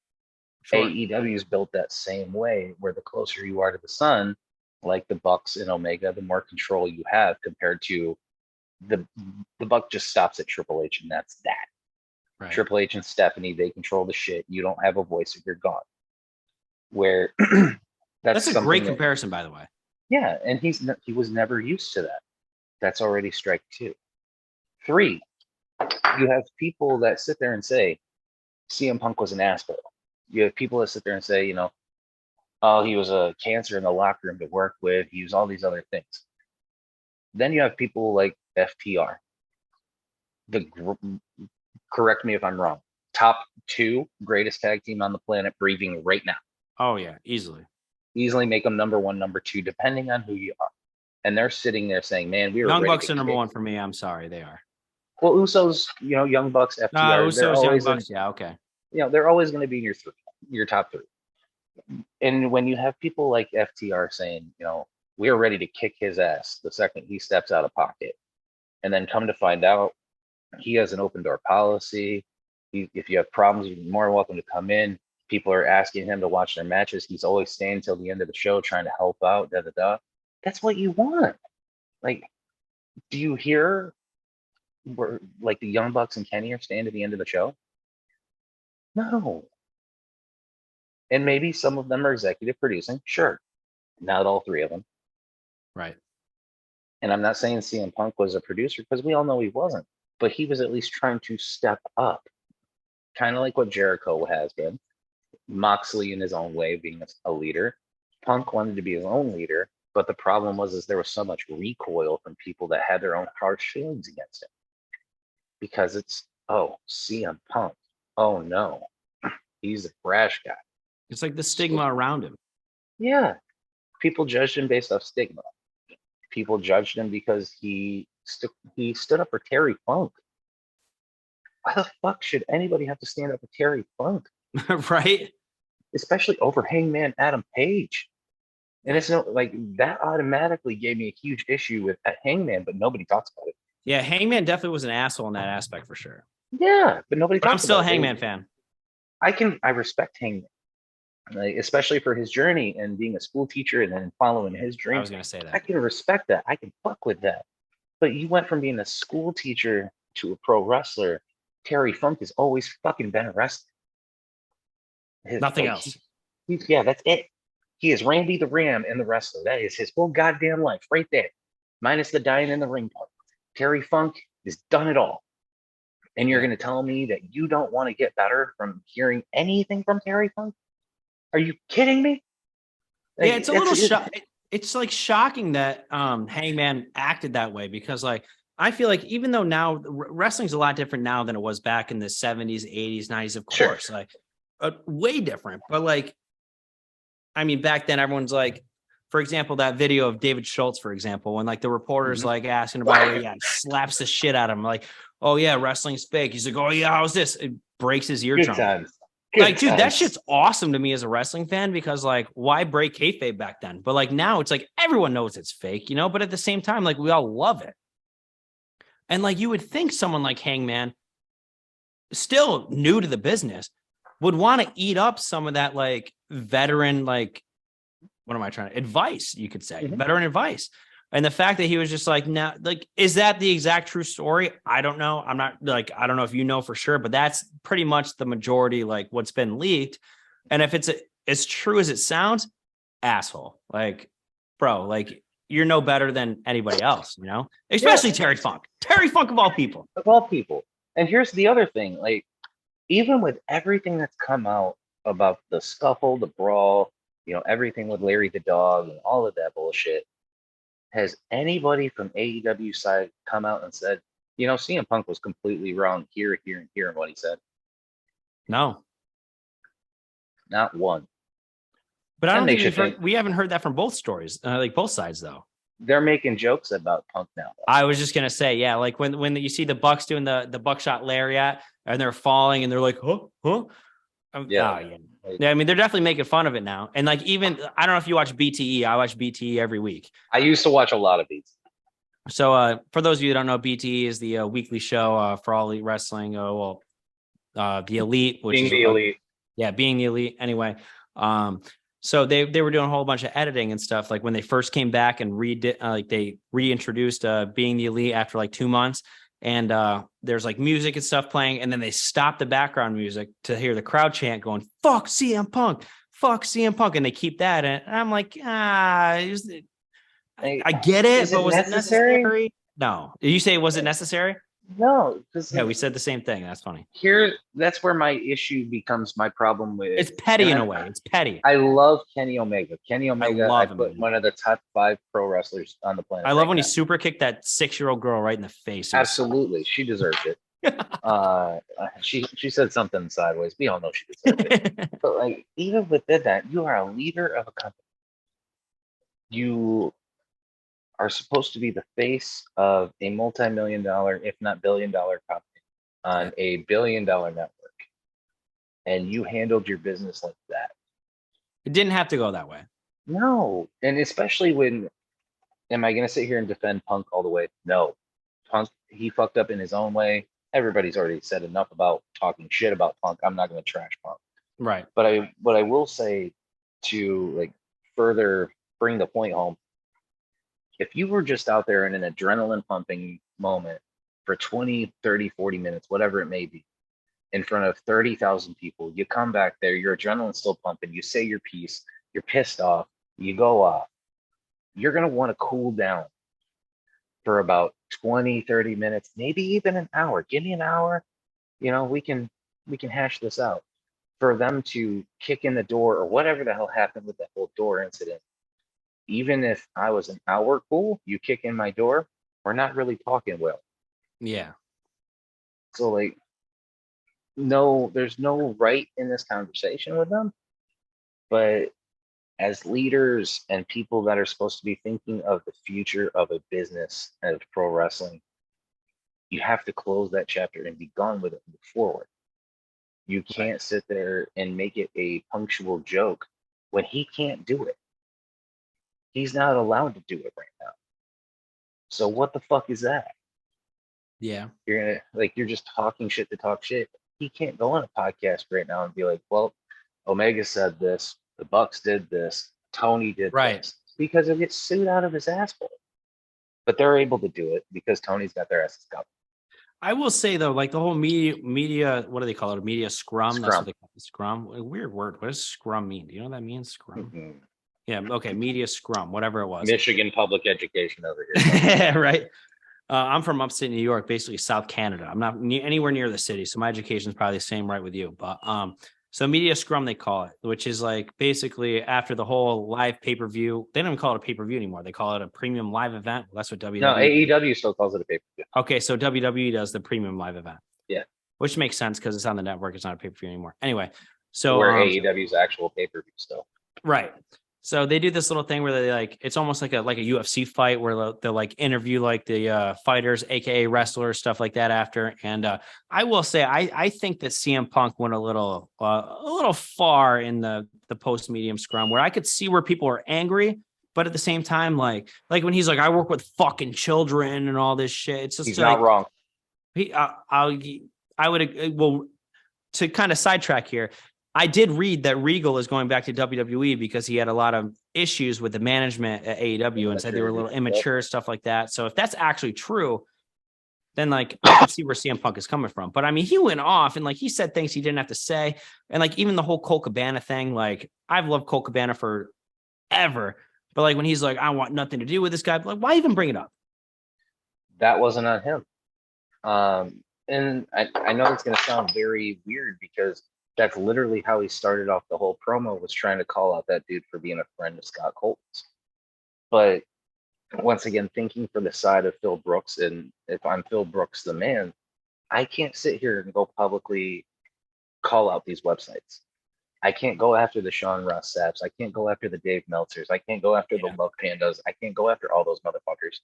Sure. AEW is built that same way, where the closer you are to the sun, like the Bucks and Omega, the more control you have compared to the Buck just stops at Triple H and that's that. Right. Triple H and Stephanie, they control the shit. You don't have a voice if you're gone. Where that's a great comparison, by the way. Yeah, and he was never used to that. That's already strike 2. 3, you have people that sit there and say CM Punk was an asshole. You have people that sit there and say, oh, he was a cancer in the locker room to work with. He was all these other things. Then you have people like FTR. Correct me if I'm wrong. Top 2 greatest tag team on the planet breathing right now. Oh yeah, easily. Easily make them number 1, number 2, depending on who you are. And they're sitting there saying, "Man, we were Young ready Bucks to are number kick." 1 for me. I'm sorry, they are. Well, Usos, Young Bucks, FTR, they're Usos, Young always Bucks. Yeah, okay. they're always going to be in your top 3. And when you have people like FTR saying, we are ready to kick his ass the second he steps out of pocket, and then come to find out he has an open door policy. If you have problems, you're more welcome to come in. People are asking him to watch their matches. He's always staying till the end of the show, trying to help out. That's what you want. Like, do you hear where like the Young Bucks and Kenny are staying to the end of the show? No. And maybe some of them are executive producing. Sure. Not all 3 of them. Right. And I'm not saying CM Punk was a producer, because we all know he wasn't, but he was at least trying to step up, kind of like what Jericho has been. Moxley in his own way being a leader. Punk wanted to be his own leader, but the problem was there was so much recoil from people that had their own harsh feelings against him. Because it's, oh, CM Punk. Oh no, he's a brash guy. It's like the stigma around him. Yeah. People judged him based off stigma. People judged him because he stood up for Terry Funk. Why the fuck should anybody have to stand up for Terry Funk? Right? Especially over Hangman Adam Page. And it's like that automatically gave me a huge issue with Hangman, but nobody talks about it. Yeah, Hangman definitely was an asshole in that aspect for sure. Yeah, but nobody talks about it. I'm still a Hangman fan. I respect Hangman. Like, especially for his journey and being a school teacher and then following his dream. I was going to say that. I can respect that. I can fuck with that. But you went from being a school teacher to a pro wrestler. Terry Funk has always fucking been a wrestler. Nothing else. Yeah, that's it. He is Randy the Ram and the wrestler. That is his whole goddamn life right there. Minus the dying in the ring part. Terry Funk has done it all. And you're going to tell me that you don't want to get better from hearing anything from Terry Funk? Are you kidding me? Like, yeah, it's a little it's like shocking that Hangman acted that way, because like I feel like even though now wrestling's a lot different now than it was back in the 70s, 80s, 90s, of course, sure. Like way different. But like, I mean, back then everyone's like, for example, that video of David Schultz, for example, when like the reporter's like asking about it, slaps the shit out of him, like, oh yeah, wrestling's fake. He's like, oh yeah, how's this? It breaks his eardrum. Like, dude, that shit's awesome to me as a wrestling fan, because like, why break kayfabe back then? But like now it's like everyone knows it's fake, but at the same time, like we all love it. And like, you would think someone like Hangman, still new to the business, would want to eat up some of that like veteran, like, what am I trying to advice? You could say veteran advice. And the fact that he was just like, now, like, is that the exact true story? I don't know. I'm not like, I don't know if you know for sure, but that's pretty much the majority, like what's been leaked. And if it's as true as it sounds, asshole, like, bro, like you're no better than anybody else, especially Terry Funk of all people. Of all people. And here's the other thing, like, even with everything that's come out about the scuffle, the brawl, everything with Larry the Dog and all of that bullshit, has anybody from AEW side come out and said, CM Punk was completely wrong here, here, and here in what he said? No. Not one. But I don't think we haven't heard that from both stories, like both sides, though. They're making jokes about Punk now. I was just gonna say, yeah, like when you see the Bucks doing the buckshot lariat and they're falling and they're like, huh? Yeah. I mean, they're definitely making fun of it now. And like, even, I don't know if you watch BTE. I watch BTE every week. I used to watch a lot of BTE. So for those of you who don't know, BTE is the weekly show for all elite wrestling. The elite, which being is the elite. Yeah, being the elite. Anyway, so they were doing a whole bunch of editing and stuff. Like when they first came back and they reintroduced being the elite after like 2 months. And there's like music and stuff playing, and then they stop the background music to hear the crowd chant going, fuck CM Punk, and they keep that. And I'm like, I get it, but was it necessary? No. Did you say, was it necessary? No, because Yeah, we said the same thing. That's funny. that's where my issue becomes my problem with. It's petty in and a way. It's petty. I love Kenny Omega. Kenny Omega, I love him, put man. one of the top 5 pro wrestlers on the planet. I love right when now. he super kicked that 6-year-old girl right in the face. It was Absolutely, she deserved it. She said something sideways. We all know she deserved it. But like, even within that, you are a leader of a company. You are supposed to be the face of a multi-million-dollar, if not billion-dollar company on a billion-dollar network, and you handled your business like that. It didn't have to go that way. No, and especially when, am I going to sit here and defend Punk all the way? No, Punk, he fucked up in his own way. Everybody's already said enough about talking shit about Punk. I'm not going to trash Punk. Right. But what I will say to like further bring the point home, if you were just out there in an adrenaline pumping moment for 20, 30, 40 minutes, whatever it may be, in front of 30,000 people, you come back there, your adrenaline's still pumping, you say your piece, you're pissed off, you go off, you're going to want to cool down for about 20, 30 minutes, maybe even an hour. Give me an hour, we can hash this out. For them to kick in the door or whatever the hell happened with that whole door incident, even if I was an hour cool, you kick in my door, we're not really talking well. Yeah. So like, no, there's no right in this conversation with them. But as leaders and people that are supposed to be thinking of the future of a business of pro wrestling, you have to close that chapter and be gone with it and move forward. You can't sit there and make it a punctual joke when he can't do it. He's not allowed to do it right now. So what the fuck is that? Yeah. You're just talking shit to talk shit. He can't go on a podcast right now and be like, well, Omega said this, the Bucks did this, Tony did this, because it gets sued out of his asshole. But they're able to do it because Tony's got their asses covered. I will say though, like the whole media, what do they call it? A media scrum. That's what they call it. Scrum. A weird word. What does scrum mean? Do you know what that means? Scrum. Mm-hmm. Yeah. Okay. Media scrum, whatever it was. Michigan public education over here. Right. I'm from upstate New York, basically South Canada. I'm not anywhere near the city, so my education is probably the same right with you. But so media scrum they call it, which is like basically after the whole live pay-per-view. They don't even call it a pay-per-view anymore. They call it a premium live event. That's what WWE. No, AEW still calls it a pay-per-view. Okay, so WWE does the premium live event. Yeah, which makes sense because it's on the network. It's not a pay-per-view anymore. Anyway, so where AEW's actual pay-per-view still. Right. So they do this little thing where they like, it's almost like a UFC fight where they'll like interview like the fighters, aka wrestlers, stuff like that after. And I will say, I think that CM Punk went a little far in the post medium scrum where I could see where people are angry, but at the same time, like when he's like, I work with fucking children and all this shit. It's just he's not wrong. I would, well, to kind of sidetrack here, I did read that Regal is going back to WWE because he had a lot of issues with the management at AEW and said they were a little immature, stuff like that. So if that's actually true, then like I can see where CM Punk is coming from. But I mean, he went off and like he said things he didn't have to say. And like even the whole Colt Cabana thing, like I've loved Colt Cabana forever. But like when he's like, I want nothing to do with this guy, like why even bring it up? That wasn't on him. And I know it's going to sound very weird because that's literally how he started off the whole promo, was trying to call out that dude for being a friend of Scott Colton's. But once again, thinking for the side of Phil Brooks, and if I'm Phil Brooks, the man, I can't sit here and go publicly call out these websites. I can't go after the Sean Ross Sapps. I can't go after the Dave Meltzers. I can't go after the Love Pandas. I can't go after all those motherfuckers.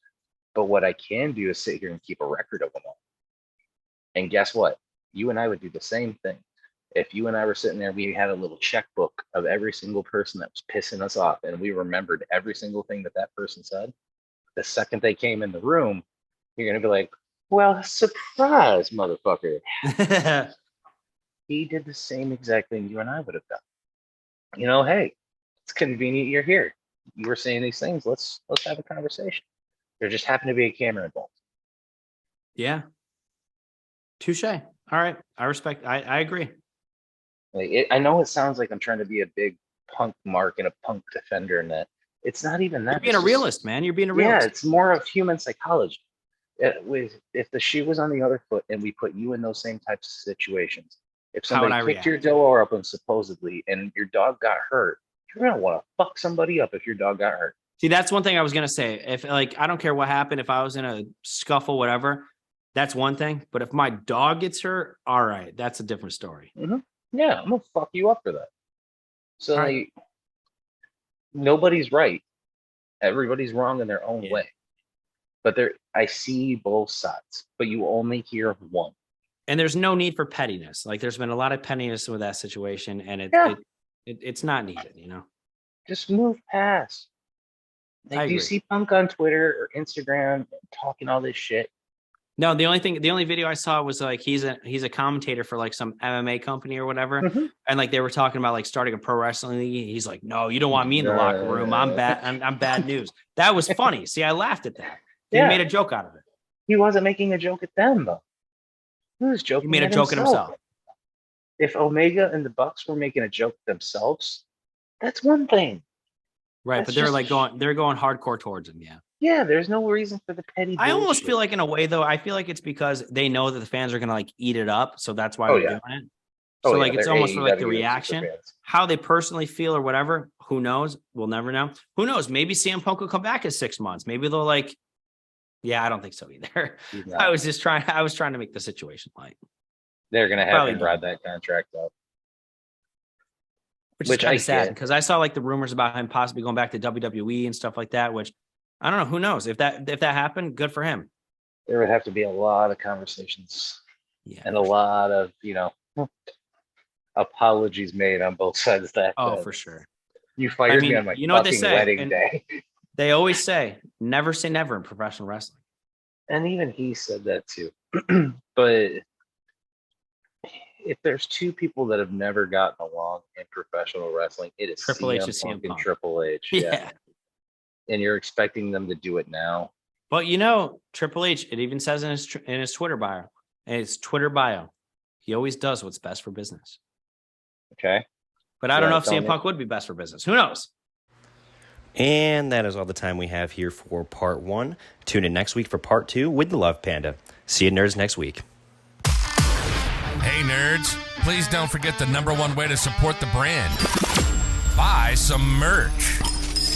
But what I can do is sit here and keep a record of them all. And guess what? You and I would do the same thing. If you and I were sitting there, we had a little checkbook of every single person that was pissing us off, and we remembered every single thing that person said. The second they came in the room, you're going to be like, well, surprise, motherfucker. He did the same exact thing you and I would have done. Hey, it's convenient you're here. You were saying these things. Let's have a conversation. There just happened to be a camera involved. Yeah. Touche. All right. I respect. I agree. I know it sounds like I'm trying to be a big Punk mark and a Punk defender, and that it's not even that. You're being a realist, man. You're being a realist. Yeah, it's more of human psychology. If the shoe was on the other foot and we put you in those same types of situations, if How would somebody I kicked react? your door open supposedly and your dog got hurt, you're gonna want to fuck somebody up if your dog got hurt. See, that's one thing I was gonna say. If like I don't care what happened, if I was in a scuffle, whatever, that's one thing. But if my dog gets hurt, all right, that's a different story. Mm-hmm. Yeah, I'm gonna fuck you up for that. So Right. like, nobody's right. Everybody's wrong in their own way. But I see both sides, but you only hear one. And there's no need for pettiness. Like there's been a lot of pettiness with that situation, and it's not needed, you know. Just move past. I Like, do you agree. see Punk on Twitter or Instagram talking all this shit? No, the only video I saw was like he's a commentator for like some MMA company or whatever, and like they were talking about like starting a pro wrestling league. He's like, "No, you don't want me in the locker room. I'm bad. I'm bad news." That was funny. See, I laughed at that. He made a joke out of it. He wasn't making a joke at them though. He was joking. He made a joke at himself. If Omega and the Bucks were making a joke themselves, that's one thing. Right, That's but they're just- like they're going hardcore towards him. Yeah. Yeah, there's no reason for the petty. I almost bullshit. feel like in a way though, I feel like it's because they know that the fans are gonna like eat it up, so that's why they're doing it. So like it's they're almost for like the AEW reaction, superfans. how they personally feel or whatever. Who knows? We'll never know. Who knows? Maybe CM Punk will come back in 6 months. Maybe they'll like. Yeah, I don't think so either. He's I not. was trying to make the situation light, They're gonna have Probably him not. ride that contract out. which is Which kind I of sad get. because I saw like the rumors about him possibly going back to WWE and stuff like that. Which I don't know. Who knows if that happened? Good for him. There would have to be a lot of conversations Yeah. and a lot of apologies made on both sides of that. Oh, for sure. You fired I me mean, on my you know what they fucking say, wedding and- day. They always say never say never in professional wrestling. And even he said that too. But if there's two people that have never gotten along in professional wrestling, it is Triple H and CM CM Punk and Punk. Triple H. Yeah. And you're expecting them to do it now. But you know, Triple H, it even says in his Twitter bio, he always does what's best for business. Okay. But I don't know if tell CM me. Punk would be best for business. Who knows? And that is all the time we have here for part 1. Tune in next week for part 2 with the Love Panda. See you nerds next week. Hey, nerds, please don't forget the #1 way to support the brand. Buy some merch.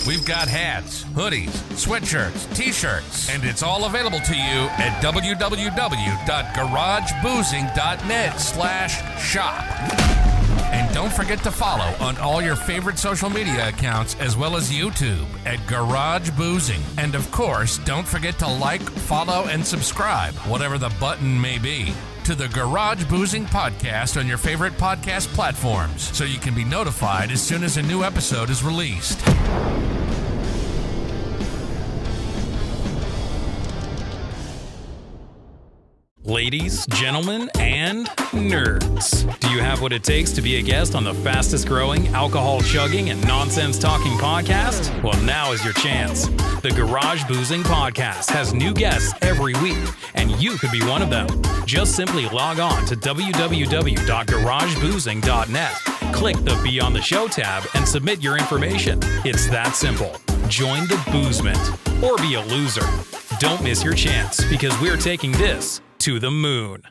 We've got hats, hoodies, sweatshirts, t-shirts, and it's all available to you at www.garageboozing.net/shop. And don't forget to follow on all your favorite social media accounts as well as YouTube at Garage Boozing. And of course, don't forget to like, follow, and subscribe, whatever the button may be, to the Garage Boozing podcast on your favorite podcast platforms so you can be notified as soon as a new episode is released. Ladies, gentlemen, and nerds. Do you have what it takes to be a guest on the fastest growing, alcohol chugging, and nonsense talking podcast? Well, now is your chance. The Garage Boozing Podcast has new guests every week, and you could be one of them. Just simply log on to www.garageboozing.net, click the Be on the Show tab, and submit your information. It's that simple. Join the boozement, or be a loser. Don't miss your chance, because we're taking this to the moon.